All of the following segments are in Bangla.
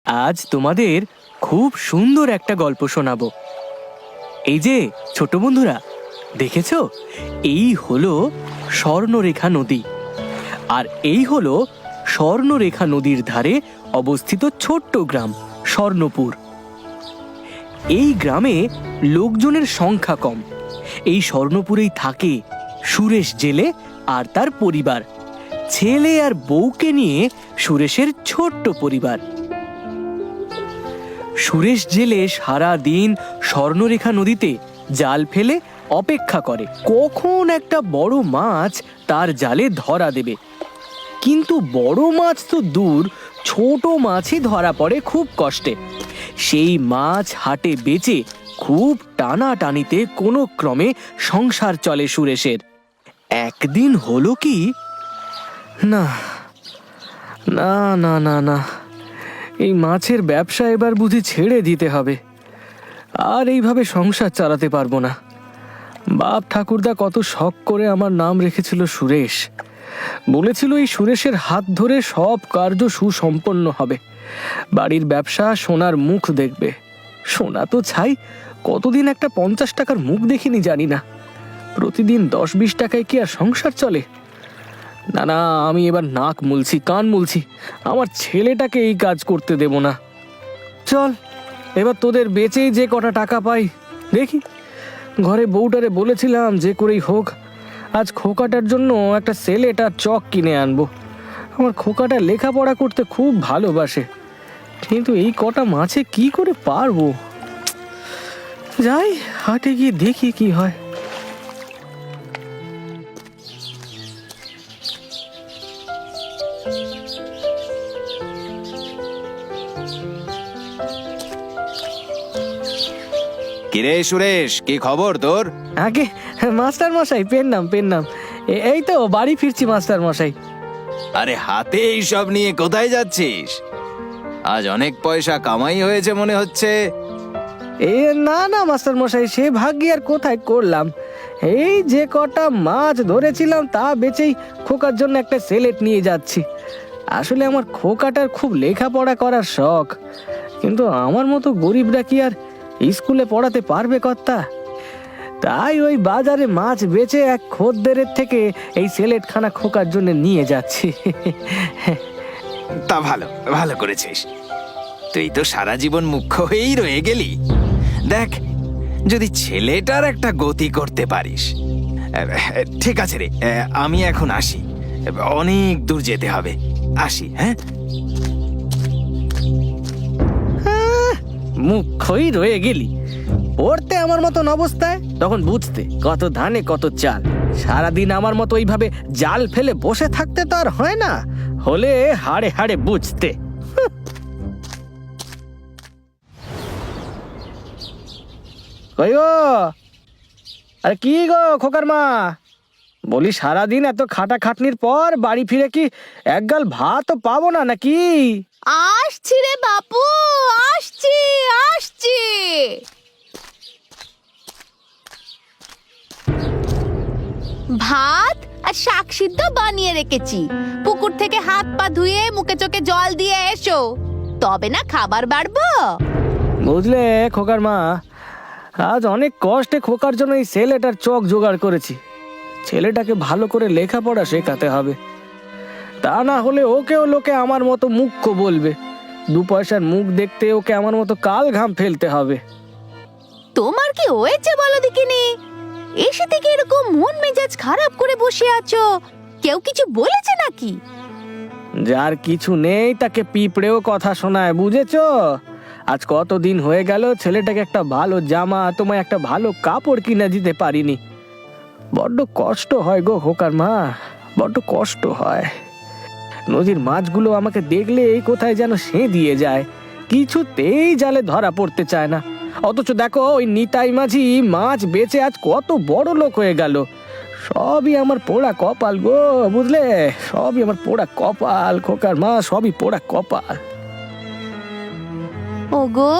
আজ তোমাদের খুব সুন্দর একটা গল্প শোনাবো। এই যে ছোট বন্ধুরা, দেখেছো, এই হলো স্বর্ণরেখা নদী। আর এই হলো স্বর্ণরেখা নদীর ধারে অবস্থিত ছোট্ট গ্রাম স্বর্ণপুর। এই গ্রামে লোকজনের সংখ্যা কম। এই স্বর্ণপুরেই থাকে সুরেশ জেলে আর তার পরিবার। ছেলে আর বউকে নিয়ে সুরেশের ছোট্ট পরিবার। সুরেশ জেলে সারা দিন স্বর্ণরেখা নদীতে জাল ফেলে অপেক্ষা করে কখন একটা বড় মাছ তার জালে ধরা দেবে। কিন্তু বড় মাছ তো দূর, ছোট মাছই ধরা পড়ে খুব কষ্টে। সেই মাছ হাটে বেচে খুব টানাটানিতে কোনো ক্রমে সংসার চলে সুরেশের। একদিন হলো কি, না না না না না এই মাছের ব্যবসা এবার বুঝি ছেড়ে দিতে হবে। আর এইভাবে সংসার চালাতে পারবো না। বাপ ঠাকুরদা কত শখ করে আমার নাম রেখেছিল সুরেশ। বলেছিল এই সুরেশের হাত ধরে সব কার্য সুসম্পন্ন হবে, বাড়ির ব্যবসা সোনার মুখ দেখবে। সোনা তো ছাই, কতদিন একটা 50 টাকার মুখ দেখিনি জানি না। প্রতিদিন 10-20 টাকায় কি আর সংসার চলে? না না, আমি এবার নাক মুলছি, কান মুলছি, আমার ছেলেটাকে এই কাজ করতে দেব না। চল এবার তোদের বেচেই যে কটা টাকা পাই দেখি। ঘরে বউটারে বলেছিলাম যে করেই হোক আজ খোকাটার জন্য একটা স্লেট আর চক কিনে আনবো। আমার খোকাটা লেখাপড়া করতে খুব ভালোবাসে, কিন্তু এই কটা মাছে কি করে পারবো। যাই হাটে গিয়ে দেখি কি হয়। কিরে সুরেশ, কি খবর তোর? আগে মাস্টার মশাই, পেন নাম। এই তো বাড়ি ফিরছি মাস্টার মশাই। আরে হাতে এইসব নিয়ে কোথায় যাচ্ছিস? আজ অনেক পয়সা কামাই হয়েছে মনে হচ্ছে। এ না না মাস্টার মশাই, সে ভাগ্যি আর কোথায় করলাম। এই যে কটা মাছ ধরেছিলাম তা বেচেই খোকার জন্য একটা স্লেট নিয়ে যাচ্ছি। আসলে আমার খোকাটার খুব লেখাপড়া করার শখ, কিন্তু আমার মতো গরিবরা কি আর স্কুলে পড়াতে পারবে কর্তা? তাই ওই বাজারে মাছ বেচে এক খদ্দেরের থেকে এই স্লেটখানা খোকার জন্য নিয়ে যাচ্ছি। তা ভালো ভালো করেছিস। তুই তো সারা জীবন মুখ্য হয়েই রয়ে গেলি। দেখ, যদি ছেলেটার একটা গতি করতে পারিস। ঠিক আছে রে, আমি এখন আসি, অনেক দূর যেতে হবে। আসি, হ্যাঁ। মুখ্যই রয়ে গেলি, পড়তে আমার মতন অবস্থায় তখন বুঝতে কত ধানে কত চাল। সারাদিন আমার মতো এইভাবে জাল ফেলে বসে থাকতে তো আর হয় না, হলে হাড়ে হাড়ে বুঝতে। কই গো, আরে কি গো খোকার মা, বলি সারাদিন এত খাটাখাটনির পর বাড়ি ফিরে কি একগাল ভাতও পাবো না নাকি? আসছি রে বাপু, আসছি আসছি। ভাত আর শাক সিদ্ধ বানিয়ে রেখেছি। পুকুর থেকে হাত পা ধুয়ে মুখে চোখে জল দিয়ে এসো, তবে না খাবার বাড়বো। বুঝলে খোকার মা, আজ অনেক কষ্টে খোকার জন্য এই স্লেটার চক জোগাড় করেছি। ছেলেটাকে ভালো করে লেখাপড়া শেখাতে হবে, তা না হলে ওকেও লোকে আমার মতো মুখ্য বলবে। 2 পয়সার মুখ দেখতে ওকে আমার মতো কাল ঘাম ফেলতে হবে। তোমার কি হয়েছে বলো দেখিনি? এসে থেকে এরকম মন মেজাজ খারাপ করে বসে আছো, কেউ কিছু বলেছে নাকি? যার কিছু নেই তাকে পিঁপড়েও কথা শোনায়, বুঝেছো? আজ কতদিন হয়ে গেল ছেলেটাকে একটা ভালো জামা, তোমায় একটা ভালো কাপড় কিনে দিতে পারিনি। বড্ড কষ্ট হয় গো খোকার মা, বড্ড কষ্ট হয়। নদীর মাছগুলো আমাকে দেখলে কোথায় যেন সে দিয়ে যায়, কিছুতেই জালে ধরা পড়তে চায় না। অথচ দেখো ওই নিতাই মাঝি মাছ বেচে আজ কত বড় লোক হয়ে গেল। সবই আমার পোড়া কপাল গো, বুঝলে, সবই আমার পোড়া কপাল খোকার মা, সবই পোড়া কপাল। ওগো,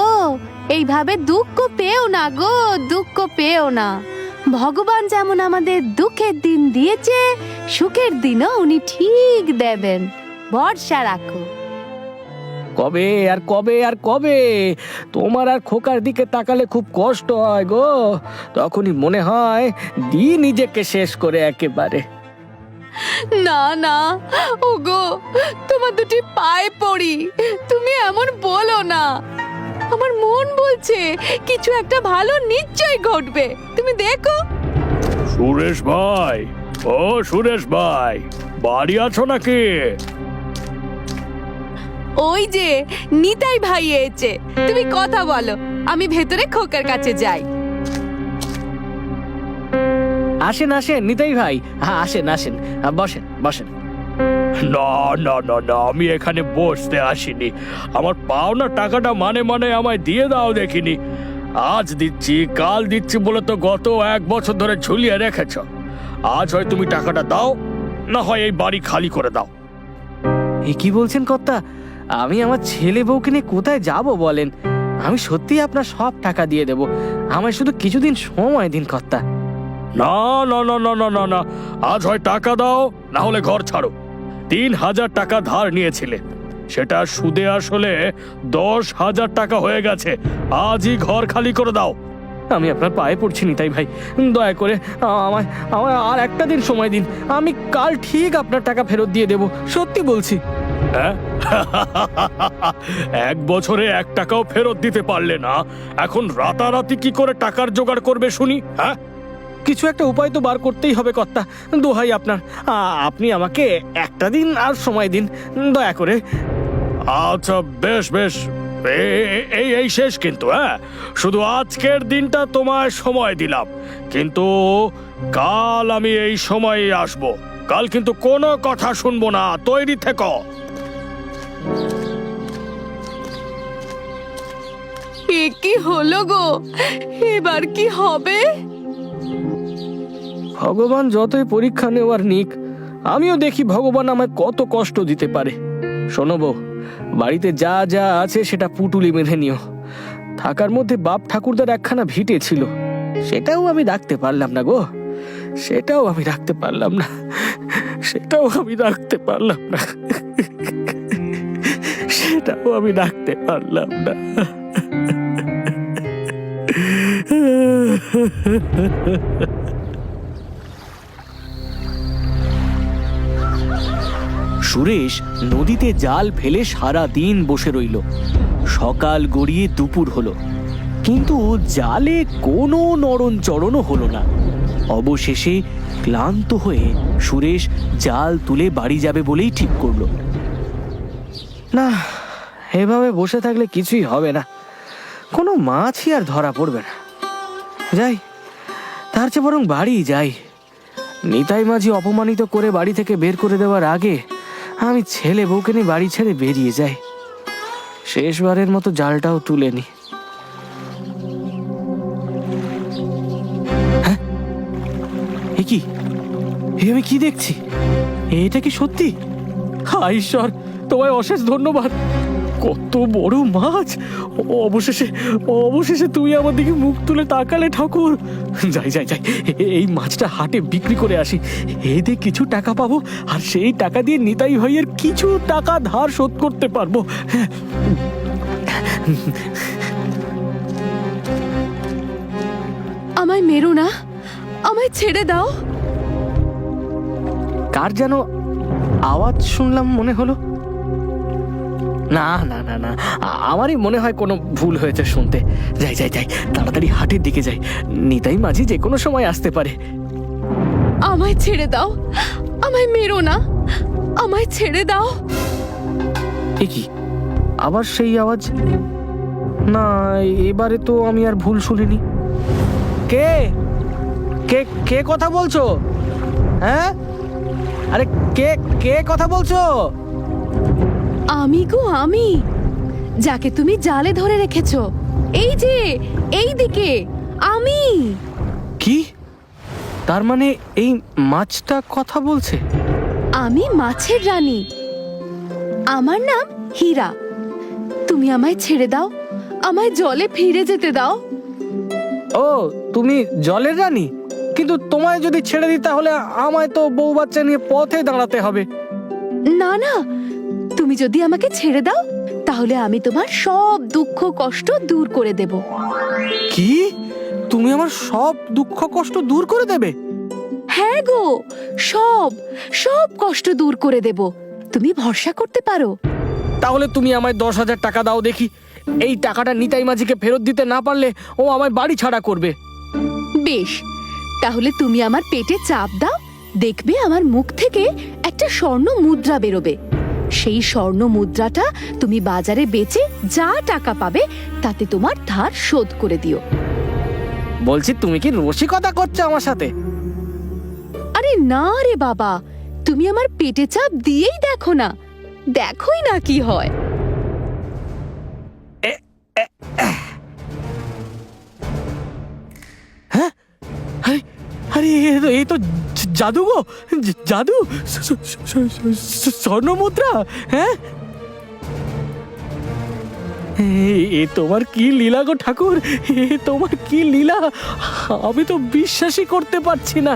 এইভাবে দুঃখ পেও না গো, দুঃখ পেও না। ভগবান যেমন আমাদের দুঃখের দিন দিয়েছে, সুখের দিনও উনি ঠিক দেবেন, ভরসা রাখো। কবে আর কবে আর কবে? তোমার আর খোকার দিকে তাকালে খুব কষ্ট হয় গো। তখনই মনে হয় নিজেকে শেষ করে একেবারে। না না ওগো, তোমার দুটি পায়ে পড়ি, তুমি এমন বলো না। আমার মন বলছে কিছু একটা ভালো নিশ্চয়ই ঘটবে, তুমি দেখো। সুরেশ ভাই, ও সুরেশ ভাই, বাড়ি আছো নাকি? ওই যে নিতাই ভাই এসেছে, তুমি কথা বলো, আমি ভেতরে খোকার কাছে যাই। আসেন আসেন নিতাই ভাই, আসেন আসেন, বসেন বসেন। না না না না, আমি এখানে বসতে আসিনি। আমার পাওনা টাকাটা মানে মানে আমায় দিয়ে দাও দেখিনি। আজ দিচ্ছি কাল দিচ্ছি বলে তো গত 1 বছর ধরে ঝুলিয়ে রেখেছ। আজ হয় তুমি টাকাটা দাও, না হয় এই বাড়ি খালি করে দাও। এ কি বলছেন কর্তা? আমি আমার ছেলে বউকে নিয়ে কোথায় যাব বলেন? আমি সত্যি আপনার সব টাকা দিয়ে দেব, আমায় শুধু কিছুদিন সময় দিন কর্তা। না না না না না না না, আজ হয় টাকা দাও, না হলে ঘর ছাড়ো। 3,000 টাকা ধার নিয়েছিলে, সেটা সুদে আসলে 10,000 টাকা হয়ে গেছে। আজই ঘর খালি করে দাও। আমি আপনার পায়ে পড়ছি নিতাই ভাই, দয়া করে আমায় আমায় আর একটা দিন সময় দিন। আমি কাল ঠিক আপনার টাকা ফেরত দিয়ে দেব, সত্যি বলছি। হ্যাঁ? 1 বছরে 1 টাকাও ফেরত দিতে পারলে না, এখন রাতারাতি কি করে টাকার জোগাড় করবে শুনি? হ্যাঁ, কিছু একটা উপায় তো বার করতেই হবে কর্তা, দোহাই আপনার। আপনি আমাকে একটা দিন আর সময় দিন, দয়া করে। আচ্ছা বেশ বেশ, এই শেষ কিন্তু। হ্যাঁ, শুধু আজকের দিনটা তোমায় সময় দিলাম, কিন্তু কাল আমি এই সময়ে আসব। কাল কিন্তু কোনো কথা শুনবো না, তৈরি থেকো। এ কি হলো গো, এবার কি হবে? ভগবান যতই পরীক্ষা নেওয়ার নিক, আমিও দেখি ভগবান আমায় কত কষ্ট দিতে পারে। শোনো বউ, বাড়িতে যা যা আছে সেটা পুটুলি মেনে নিও। থাকার মধ্যে বাপ ঠাকুরদার একখানা ভিটে ছিল, সেটাও আমি রাখতে পারলাম না গো, সেটাও আমি রাখতে পারলাম না, সেটাও আমি রাখতে পারলাম না, সেটাও আমি রাখতে পারলাম না। সুরেশ নদীতে জাল ফেলে সারা দিন বসে রইল। সকাল গড়িয়ে দুপুর হলো, কিন্তু জালে কোনো নড়নচড়নও হলো না। অবশেষে ক্লান্ত হয়ে সুরেশ জাল তুলে বাড়ি যাবে বলেই ঠিক করলো। না, এভাবে বসে থাকলে কিছুই হবে না, কোনো মাছই আর ধরা পড়বে না। যাই, তার চেয়ে বরং বাড়ি যাই। নিতাই মাঝি অপমানিত করে বাড়ি থেকে বের করে দেওয়ার আগে আমি ছেলে বউকে নিয়ে বাড়ি ছেড়ে বেরিয়ে যাই। শেষবারের মতো জালটাও তুলে নি। হ্যাঁ, এ কি? আমি কি দেখছি? এটা কি সত্যি? হায় ঈশ্বর, তোমায় অশেষ ধন্যবাদ। কত বড় মাছ! অবশেষে অবশেষে তুমি আমার দিকে মুখ তুলে তাকালে ঠাকুর। যাই যাই যাই, এই মাছটা হাটে বিক্রি করে আসি, এতে কিছু টাকা পাবো, আর সেই টাকা দিয়ে নিতাই ভাইয়ের কিছু টাকা ধার শোধ করতে পারবো। আমায় মেরো না, আমায় ছেড়ে দাও। কার যেন আওয়াজ শুনলাম মনে হলো। না না না না, আমারই মনে হয় কোনো ভুল হয়েছে শুনতে। যাই যাই যাই, তাড়াতাড়ি হাটের দিকে যাই, নিতাই মাঝি যে কোনো সময় আসতে পারে। আমায় ছেড়ে দাও, আমায় মেরো না, আমায় ছেড়ে দাও। এ কি, আবার সেই আওয়াজ? না, এবারে তো আমি আর ভুল শুনিনি। কে কে কে কথা বলছো? হ্যাঁ, আরে কে কে কথা বলছো? আমি গো, আমি, যাকে তুমি জালে ধরে রেখেছো। এই যে, এই দিকে আমি। কি? তার মানে এই মাছটা কথা বলছে? আমি মাছের রানী, আমার নাম হীরা। তুমি আমায় ছেড়ে দাও, আমায় জলে ফিরে যেতে দাও। ও, তুমি জলের রানী? কিন্তু তোমায় যদি ছেড়ে দিই তাহলে আমায় তো বউ বাচ্চা নিয়ে পথে দাঁড়াতে হবে। না না, তুমি যদি আমাকে ছেড়ে দাও তাহলে আমি তোমার সব দুঃখ কষ্ট দূর করে দেব। কি? তুমি আমার সব দুঃখ কষ্ট দূর করে দেবে? হ্যাঁ গো, সব সব কষ্ট দূর করে দেব। তুমি ভরসা করতে পারো। তাহলে তুমি আমায় 10,000 টাকা দাও দেখি। এই টাকাটা নিতাই মাঝিকে ফেরত দিতে না পারলে ও আমায় বাড়ি ছাড়া করবে। বেশ, তাহলে তুমি আমার পেটে চাপ দাও, দেখবে আমার মুখ থেকে একটা স্বর্ণ মুদ্রা বেরোবে। সেই স্বর্ণ মুদ্রাটা তুমি বাজারে বেচে যা টাকা পাবে তাতে তোমার ধার শোধ করে দিও। বলছি, তুমি কি রসিকতা করছো আমার সাথে? আরে না রে বাবা, তুমি আমার পেটে চাপ দিয়েই দেখো না, দেখোই না কি হয়। আরে আরে এ তো জাদু গো, জাদু! স্বর্ণ মুদ্রা! হ্যাঁ, এ তোমার কি লীলা গো ঠাকুর, এ তোমার কি লীলা! আমি তো বিশ্বাসই করতে পারছি না।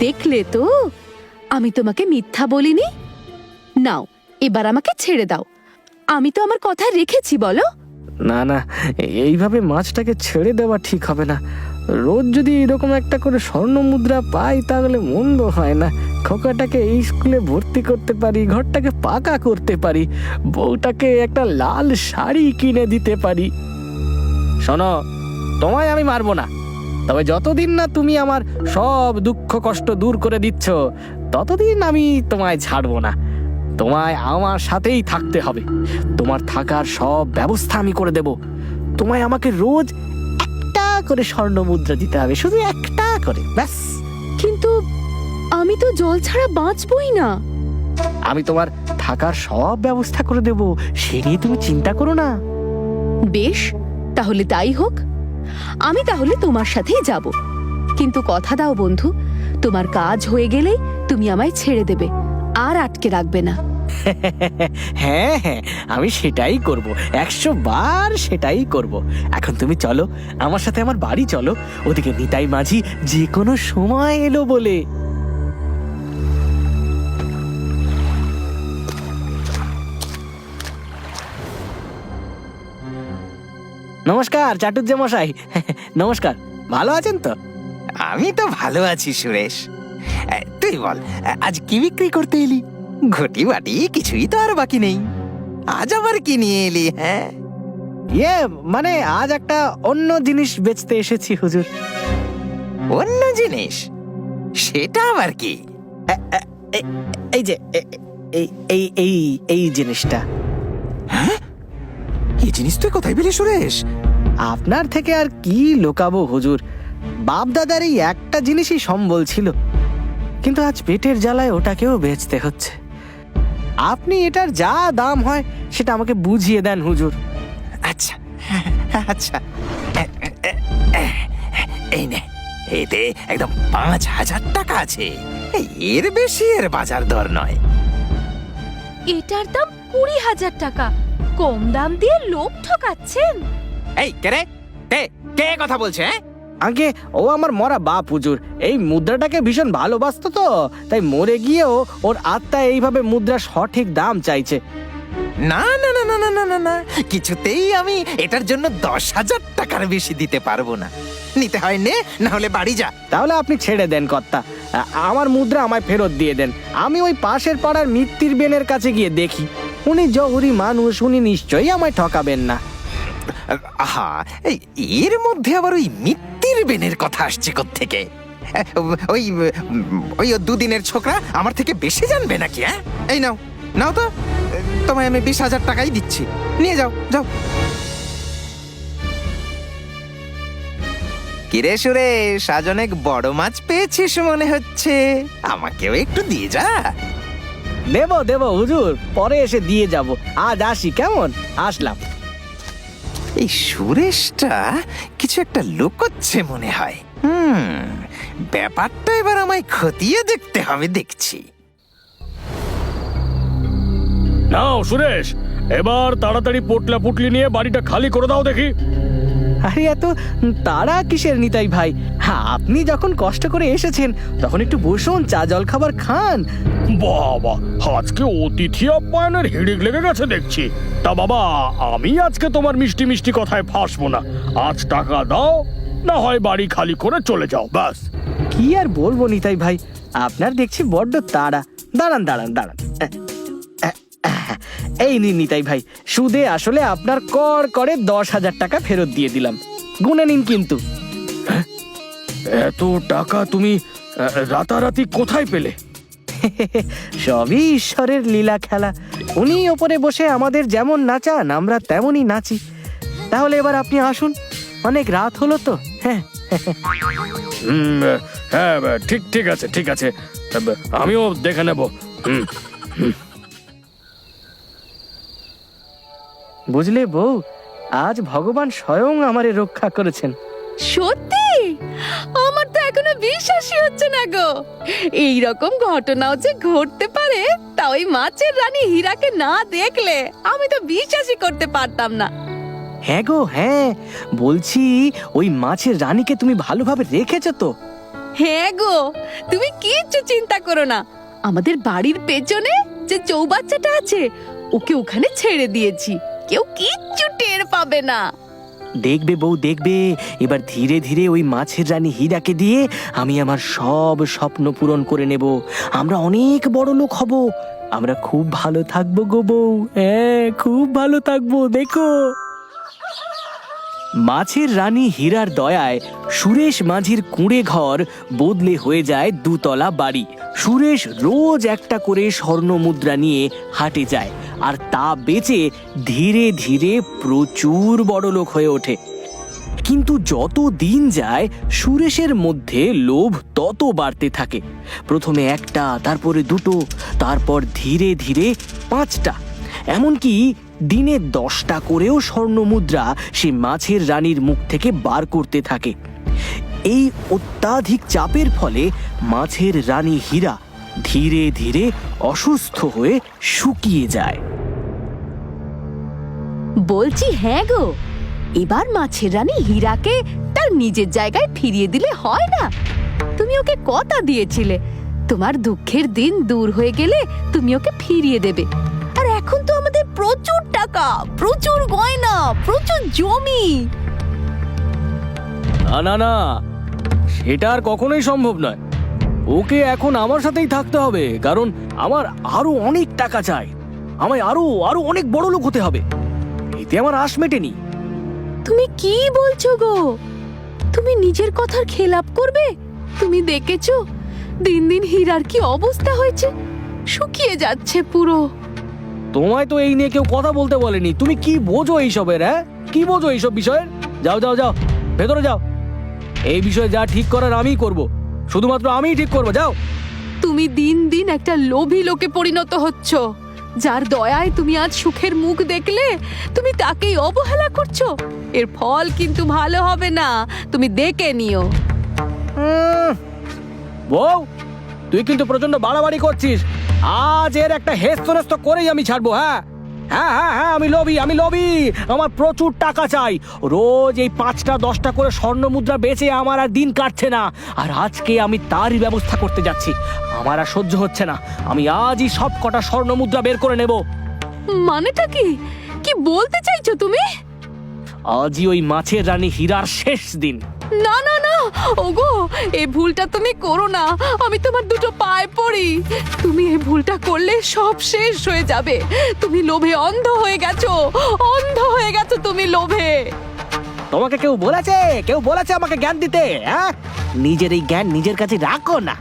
দেখলে তো, আমি তোমাকে মিথ্যা বলিনি। নাও, এবার আমাকে ছেড়ে দাও। আমি তো আমার কথা রেখেছি, বলো। না না, এইভাবে মাছটাকে ছেড়ে দেওয়া ঠিক হবে না। রোজ যদি এরকম একটা করে স্বর্ণ মুদ্রা পাই তাহলে মন্দ হয় না। খোকাটাকে এই স্কুলে ভর্তি করতে পারি, ঘরটাকে পাকা করতে পারি, বউটাকে একটা লাল শাড়ি কিনে দিতে পারি। শোনো, তোমায় আমি মারবো না, তবে যতদিন না তুমি আমার সব দুঃখ কষ্ট দূর করে দিচ্ছ ততদিন আমি তোমায় ছাড়বো না। তোমায় আমার সাথেই থাকতে হবে। তোমার থাকার সব ব্যবস্থা আমি করে দেব। তোমায় আমাকে রোজ একটা করে স্বর্ণ মুদ্রা দিতে হবে, শুধু একটা করে, ব্যাস। কিন্তু আমি তো জল ছাড়া বাঁচবই না। আমি তোমার থাকার সব ব্যবস্থা করে দেব, সে নিয়ে তুমি চিন্তা করো না। বেশ, তাহলে তাই হোক। আমি তাহলে তোমার সাথেই যাব। কিন্তু কথা দাও বন্ধু, তোমার কাজ হয়ে গেলেই তুমি আমায় ছেড়ে দেবে, আর আটকে রাখবে না। হ্যাঁ হ্যাঁ, আমি সেটাই করব, 100 বার সেটাই করব। এখন তুমি চলো আমার সাথে আমার বাড়ি চলো, ওদিকে নিতাই মাঝি যে কোনো সময় এলো বলে। নমস্কার চাটুর্য মশাই, নমস্কার। ভালো আছেন তো? আমি তো ভালো আছি সুরেশ। তুই বল, আজ কি বিক্রি করতে এলি? ঘটি বাটি কিছুই তো আর বাকি নেই। আজ আবার কি নিয়ে এলি? হ্যাঁ, ইয়ে মানে আজ একটা অন্য জিনিস বেচতে এসেছি হুজুর। অন্য জিনিস? সেটা আবার কি? এই যে এই এই এই এই জিনিসটা। এই জিনিস তুই কোথায় পেলি সুরেশ? আপনার থেকে আর কি লুকাবো হুজুর, বাপ দাদার এই একটা জিনিসই সম্বল ছিল, কিন্তু আজ পেটের জ্বালায় ওটাকেও বেচতে হচ্ছে। আপনি এটার যা দাম হয় সেটা আমাকে বুঝিয়ে দেন হুজুর। আচ্ছা আচ্ছা, এই নে, এতে একদম 5,000 টাকা আছে। এর বেশি এর বাজার দর নয়। এটার দাম 20,000 টাকা। কম দাম দিয়ে লোক ঠকাচ্ছেন। এই কে রে? কে কথা বলছে? আগে ও আমার মরা বাপ হুজুর, এই মুদ্রাটাকে ভীষণ ভালোবাসতো তো, তাই মরে গিয়েও ওর আত্মা এইভাবে মুদ্রার সঠিক দাম চাইছে। না না না না না না না না, কিছুতেই আমি এটার জন্য 10,000 টাকার বেশি দিতে পারবো না। নিতে হয় নে, না হলে বাড়ি যা। তাহলে আপনি ছেড়ে দেন কর্তা, আমার মুদ্রা আমায় ফেরত দিয়ে দেন। আমি ওই পাশের পাড়ার মিত্তির বেনের কাছে গিয়ে দেখি, উনি জহুরি মানুষ, উনি নিশ্চয়ই আমায় ঠকাবেন না। আহা, এর মধ্যে আবার ওই মিত্তির বেনের কথা আসছে কোত্থেকে? ওই ওই 2 দিনের ছোকরা আমার থেকে বেশি জানবে নাকি? হ্যাঁ, এই নাও নাও তো, তোমায় আমি 20,000 টাকাই দিচ্ছি, নিয়ে যাও যাও। কিরে সুরেশ, আজ অনেক বড় মাছ পেয়েছিস মনে হচ্ছে, আমাকেও একটু দিয়ে যা। দেব হুজুর, পরে এসে দিয়ে যাব। আজ আসি, কেমন? আসলাম। এই সুরেশটা কিছু একটা লুকোচ্ছে মনে হয়। ব্যাপারটা এবার আমায় খতিয়ে দেখতে হবে, দেখছি। নাও সুরেশ, এবার তাড়াতাড়ি পোটলা পুটলি নিয়ে বাড়িটা খালি করে দাও দেখি। আরে এত তাড়া কিসের নিতাই ভাই? হ্যাঁ, আপনি যখন কষ্ট করে এসেছেন তখন একটু বসুন, চা জল খাবার খান। বাবা, আজকে অতিথি আপ্যায়নের হিড়িক লেগে গেছে দেখছি। তা বাবা, আমি আজকে তোমার মিষ্টি মিষ্টি কথায় ফাঁসবো না। আজ টাকা দাও, না হয় বাড়ি খালি করে চলে যাও, ব্যাস। কি আর বলবো নিতাই ভাই, আপনার দেখছি বড্ড তাড়া। দাঁড়ান দাঁড়ান দাঁড়ান, এই নিন নিতাই ভাই, সুদে আসলে আপনার কর করে 10,000 টাকা ফেরত দিয়ে দিলাম। গুনে নিন কিন্তু। এত টাকা তুমি রাতারাতি কোথায় পেলে? সবই ঈশ্বরের লীলা খেলা। উনি ওপরে বসে আমাদের যেমন নাচান, আমরা তেমনই নাচি। তাহলে এবার আপনি আসুন, অনেক রাত হলো তো। হ্যাঁ, হ্যাঁ, ঠিক ঠিক আছে, ঠিক আছে, আমিও দেখে নেব। বুঝলে বউ, আজ ভগবান স্বয়ং আমারে রক্ষা করেছেন। সত্যি? আমার তো এখনো বিশ্বাসই হচ্ছে না গো। এই রকম ঘটনাও যে ঘটতে পারে, তা ওই মাছের রানী হীরাকে না দেখলে আমি তো বিশ্বাসই করতে পারতাম না। হ্যাঁ গো, হ্যাঁ, বলছি ওই মাছের রানীকে তুমি ভালোভাবে রেখেছো তো? হ্যাঁ গো, তুমি কিচ্ছু চিন্তা করো না। আমাদের বাড়ির পেছনে যে চৌবাচ্চাটা আছে, ওকে ওখানে ছেড়ে দিয়েছি। কেউ কিচ্ছু টের পাবে না। দেখবে বউ, দেখবে, এবার ধীরে ধীরে ওই মাছের রানী হীরাকে দিয়ে আমি আমার সব স্বপ্ন পূরণ করে নেব। আমরা অনেক বড় লোক হব, আমরা খুব ভালো থাকবো গো বউ। হ্যাঁ, খুব ভালো থাকবো, দেখো। মাছের রানী হীরার দয়ায় সুরেশ মাঝির কুঁড়ে ঘর বদলে হয়ে যায় 2 তলা বাড়ি। সুরেশ রোজ একটা করে স্বর্ণ মুদ্রা নিয়ে হাটে যায়, আর তা বেচে ধীরে ধীরে প্রচুর বড়লোক হয়ে ওঠে। কিন্তু যত দিন যায় সুরেশের মধ্যে লোভ তত বাড়তে থাকে। প্রথমে 1টা, তারপরে 2টো, তারপর ধীরে ধীরে 5টা, এমনকি দিনে 10টা করেও স্বর্ণ মুদ্রা সে মাছের রানীর মুখ থেকে বার করতে থাকে। এই অত্যাধিক চাপের ফলে মাছের রানী হীরা ধীরে ধীরে অসুস্থ হয়ে শুকিয়ে যায়। বলছি হ্যাঁ গো, এবার মাছের রানী হীরাকে তার নিজের জায়গায় ফিরিয়ে দিলে হয় না? তুমি ওকে কথা দিয়েছিলে, তোমার দুঃখের দিন দূর হয়ে গেলে তুমি ওকে ফিরিয়ে দেবে। আর এখন তো আমাদের প্রচুর টাকা, প্রচুর গয়না, প্রচুর জমি। না না না, সেটা আর কখনোই সম্ভব নয়। ওকে এখন আমার সাথেই থাকতে হবে, কারণ আমার আরো অনেক টাকা চাই। আমায় আরো আরো অনেক বড় লোক হতে হবে, এতে আমার আশ মেটেনি। তুমি কি বলছো গো? তুমি নিজের কথার খেলাপ করবে? তুমি দেখেছো দিন দিন হীরার কি অবস্থা হয়েছে? শুকিয়ে যাচ্ছে পুরো। তোমায় তো এই নিয়ে কেউ কথা বলতে বলেনি। তুমি কি বোঝো এইসবের? হ্যাঁ, কি বোঝো এইসব বিষয়ের? যাও যাও যাও, ভেতরে যাও। এই বিষয়ে যা ঠিক করার আমিই করব, শুধুমাত্র আমিই ঠিক করব। যাও। তুমি দিন দিন একটা লোভী লোকে পরিণত হচ্ছ। যার দয়ায় তুমি আজ সুখের মুখ দেখলে, তুমি তাকেই অবহেলা করছো। এর ফল কিন্তু ভালো হবে না, তুমি দেখে নিও। বউ, তুই কিন্তু প্রচন্ড বাড়াবাড়ি করছিস। আজ এর একটা হেস্তনেস্ত করেই আমি ছাড়বো। হ্যাঁ হ্যাঁ হ্যাঁ হ্যাঁ, আমি লোভী, আমি লোভী। আমার প্রচুর টাকা চাই। রোজ এই 5টা 10টা করে স্বর্ণ মুদ্রা বেচে আমার আর দিন কাটছে না, আর আজকে আমি তারই ব্যবস্থা করতে যাচ্ছি। আমার আর সহ্য হচ্ছে না, আমি আজই সব কটা স্বর্ণ মুদ্রা বের করে নেব। মানেটা কি? কি বলতে চাইছো তুমি? আজই ওই মাছের রানী হীরার শেষ দিন। না না না, ওগো, এই ভুলটা তুমি করো না। আমি তোমার 2টো পায়ে পড়ি। তুমি এই ভুলটা করলে সব শেষ হয়ে যাবে। তুমি লোভে অন্ধ হয়ে গেছো, অন্ধ হয়ে গেছো তুমি লোভে। তোমাকে কেউ বলেছে? কেউ বলেছে আমাকে জ্ঞান দিতে? হ্যাঁ, নিজের এই জ্ঞান নিজের কাছে রাখো না।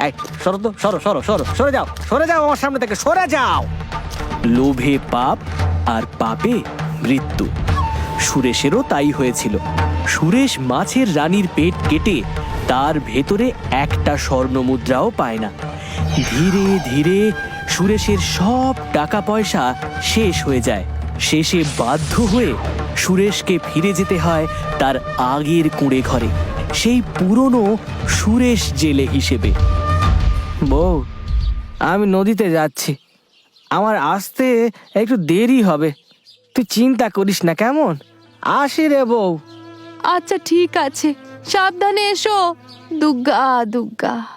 এই সরো তো, সরো সরো সরো, সরে যাও, সরে যাও আমার সামনে থেকে, সরে যাও। লোভে পাপ, আর পাপে মৃত্যু। সুরেশেরও তাই হয়েছিল। সুরেশ মাছের রানীর পেট কেটে তার ভেতরে 1টা স্বর্ণ মুদ্রাও পায় না। ধীরে ধীরে সুরেশের সব টাকা পয়সা শেষ হয়ে যায়। শেষে বাধ্য হয়ে সুরেশকে ফিরে যেতে হয় তার আগের কুঁড়ে ঘরে, সেই পুরনো সুরেশ জেলে হিসেবে। বউ, আমি নদীতে যাচ্ছি, আমার আসতে একটু দেরি হবে। তুই চিন্তা করিস না, কেমন? আসি রে বউ। আচ্ছা ঠিক আছে, সাবধানে এসো। দুগ্গা দুগ্গা।